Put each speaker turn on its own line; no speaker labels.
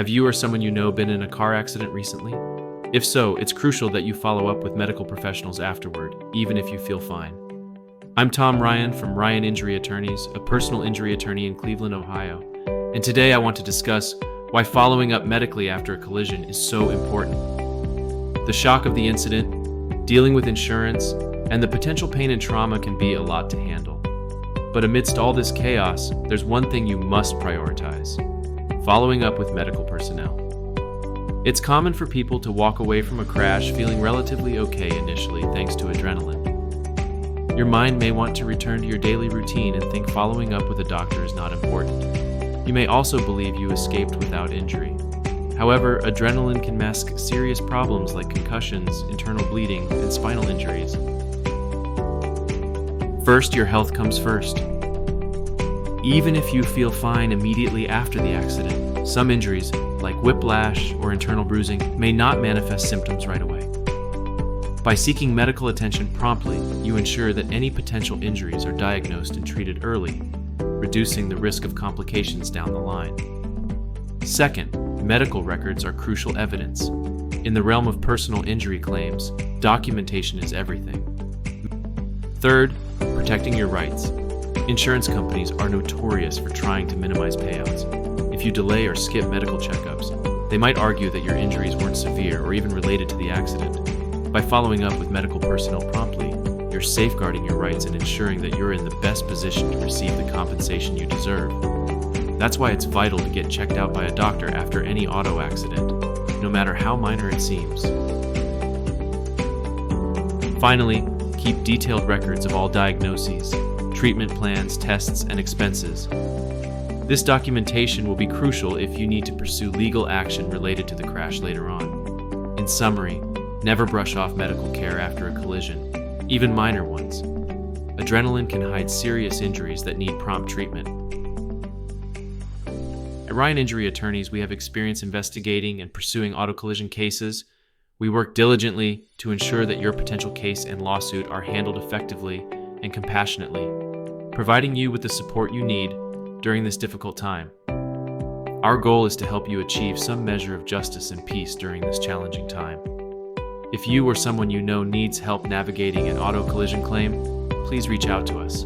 Have you or someone you know been in a car accident recently? If so, it's crucial that you follow up with medical professionals afterward, even if you feel fine. I'm Tom Ryan from Ryan Injury Attorneys, a personal injury attorney in Cleveland, Ohio. And today I want to discuss why following up medically after a collision is so important. The shock of the incident, dealing with insurance, and the potential pain and trauma can be a lot to handle. But amidst all this chaos, there's one thing you must prioritize: following up with medical personnel. It's common for people to walk away from a crash feeling relatively okay initially thanks to adrenaline. Your mind may want to return to your daily routine and think following up with a doctor is not important. You may also believe you escaped without injury. However, adrenaline can mask serious problems like concussions, internal bleeding, and spinal injuries. First, your health comes first. Even if you feel fine immediately after the accident, some injuries, like whiplash or internal bruising, may not manifest symptoms right away. By seeking medical attention promptly, you ensure that any potential injuries are diagnosed and treated early, reducing the risk of complications down the line. Second, medical records are crucial evidence. In the realm of personal injury claims, documentation is everything. Third, protecting your rights. Insurance companies are notorious for trying to minimize payouts. If you delay or skip medical checkups, they might argue that your injuries weren't severe or even related to the accident. By following up with medical personnel promptly, you're safeguarding your rights and ensuring that you're in the best position to receive the compensation you deserve. That's why it's vital to get checked out by a doctor after any auto accident, no matter how minor it seems. Finally, keep detailed records of all diagnoses, treatment plans, tests, and expenses. This documentation will be crucial if you need to pursue legal action related to the crash later on. In summary, never brush off medical care after a collision, even minor ones. Adrenaline can hide serious injuries that need prompt treatment. At Ryan Injury Attorneys, we have experience investigating and pursuing auto collision cases. We work diligently to ensure that your potential case and lawsuit are handled effectively and compassionately, providing you with the support you need during this difficult time. Our goal is to help you achieve some measure of justice and peace during this challenging time. If you or someone you know needs help navigating an auto collision claim, please reach out to us.